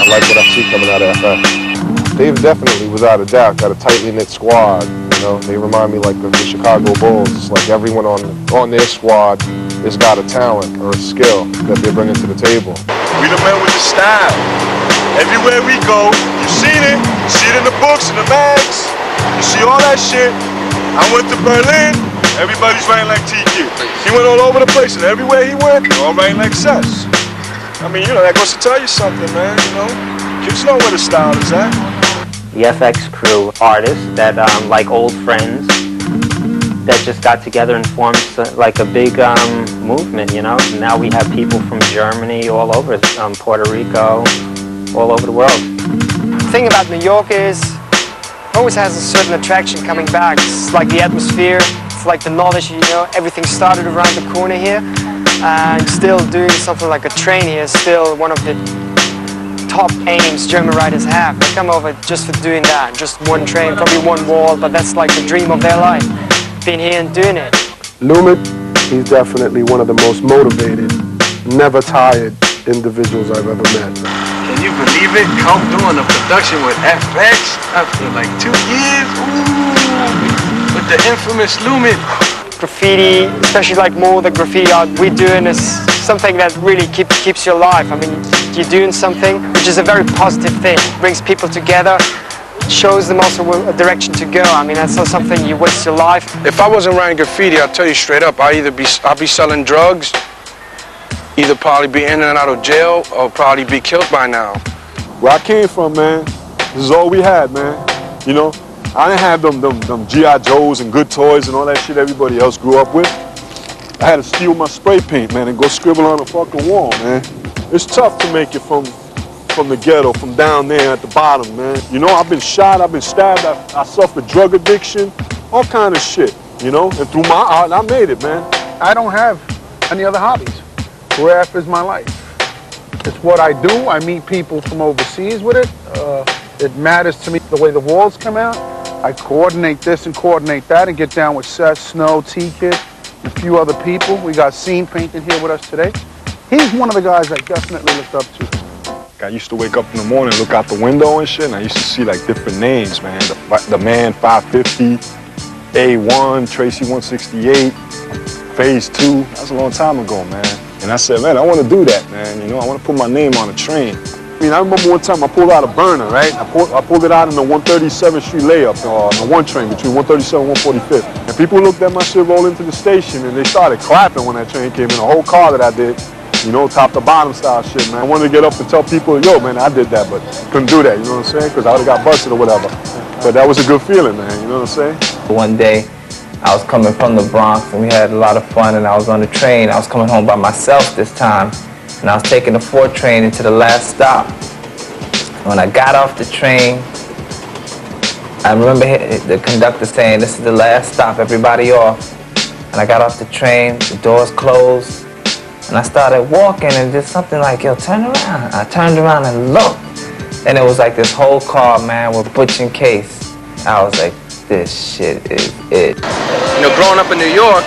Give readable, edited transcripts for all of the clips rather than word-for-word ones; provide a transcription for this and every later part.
like what I see coming out of FX. Dave definitely, without a doubt, got a tightly knit squad. You know, they remind me like of the Chicago Bulls. It's like everyone on their squad has got a talent or a skill that they're bringing to the table. We the men with the style. Everywhere we go, you've seen it. You see it in the books, in the mags. You see all that shit. I went to Berlin. Everybody's writing like T-Kid. He went all over the place, and everywhere he went, they're all writing like Sess. I mean, you know, that goes to tell you something, man, you know? Kids know where the style is at. The FX crew, artists that, like old friends, that just got together and formed like a big movement, you know? And now we have people from Germany, all over, Puerto Rico, all over the world. The thing about New York is, it always has a certain attraction coming back. It's like the atmosphere, it's like the knowledge, you know, everything started around the corner here. And still doing something like a train here is still one of the top aims German writers have. They come over just for doing that, just one train, probably one wall, but that's like the dream of their life, being here and doing it. Lumit, he's definitely one of the most motivated, never tired individuals I've ever met. Can you believe it? Come doing a production with FX after like 2 years? Ooh, with the infamous Lumit. Graffiti, especially like more the graffiti art we're doing, is something that really keeps you alive. I mean, you're doing something which is a very positive thing. It brings people together, shows them also a direction to go. I mean, that's not something you waste your life. If I wasn't writing graffiti, I'll tell you straight up, I'd be selling drugs, either probably be in and out of jail, or probably be killed by now. Where I came from, man, this is all we had, man. You know, I didn't have them G.I. Joes and good toys and all that shit everybody else grew up with. I had to steal my spray paint, man, and go scribble on a fucking wall, man. It's tough to make it from the ghetto, from down there at the bottom, man. You know, I've been shot, I've been stabbed, I suffered drug addiction, all kind of shit, you know? And through my art, I made it, man. I don't have any other hobbies. Graph is my life. It's what I do. I meet people from overseas with it. It matters to me the way the walls come out. I coordinate this and coordinate that and get down with Seth, Snow, T-Kid, and a few other people. We got Scene painting here with us today. He's one of the guys I definitely looked up to. I used to wake up in the morning, look out the window and shit, and I used to see like different names, man. The Man 550, A1, Tracy 168, Phase 2. That's a long time ago, man. And I said, man, I want to do that, man. You know, I want to put my name on a train. I mean, I remember one time I pulled out a burner, right? I pulled it out in the 137th Street layup, on the one train between 137 and 145th. And people looked at my shit roll into the station and they started clapping when that train came in. The whole car that I did, you know, top to bottom style shit, man. I wanted to get up and tell people, yo, man, I did that, but couldn't do that, you know what I'm saying? Because I would have got busted or whatever. But that was a good feeling, man, you know what I'm saying? One day, I was coming from the Bronx and we had a lot of fun and I was on the train. I was coming home by myself this time and I was taking the 4 train into the last stop. When I got off the train, I remember the conductor saying, this is the last stop, everybody off. And I got off the train, the doors closed, and I started walking and just something like, yo, turn around. I turned around and looked, and it was like this whole car, man, with Butch and Case. I was like, this shit is it. You know, growing up in New York,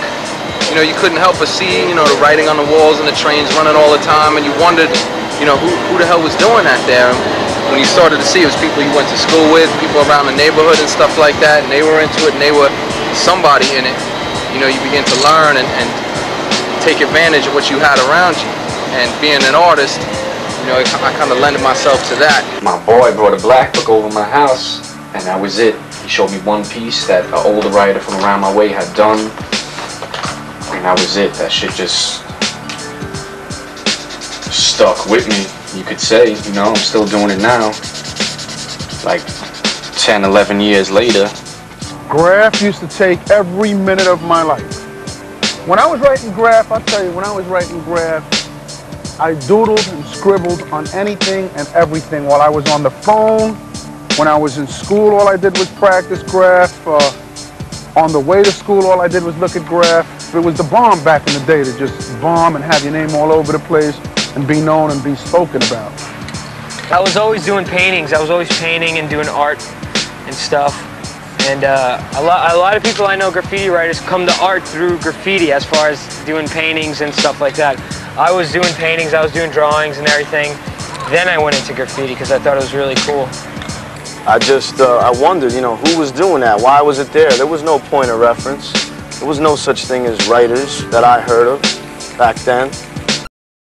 you know, you couldn't help but see, you know, the writing on the walls and the trains running all the time, and you wondered, you know, who the hell was doing that there? When you started to see, it was people you went to school with, people around the neighborhood and stuff like that, and they were into it and they were somebody in it. You know, you begin to learn and take advantage of what you had around you. And being an artist, you know, I kind of lended myself to that. My boy brought a black book over my house, and that was it. He showed me one piece that an older writer from around my way had done, and that was it. That shit just stuck with me, you could say. You know, I'm still doing it now, like 10, 11 years later. Graph used to take every minute of my life. When I was writing graph, I'll tell you, when I was writing graph, I doodled and scribbled on anything and everything while I was on the phone. When I was in school, all I did was practice graph. On the way to school, all I did was look at graph. It was the bomb back in the day to just bomb and have your name all over the place and be known and be spoken about. I was always doing paintings. I was always painting and doing art and stuff. And a lot of people I know, graffiti writers, come to art through graffiti as far as doing paintings and stuff like that. I was doing paintings, I was doing drawings and everything. Then I went into graffiti because I thought it was really cool. I wondered, you know, who was doing that? Why was it there? There was no point of reference. There was no such thing as writers that I heard of back then.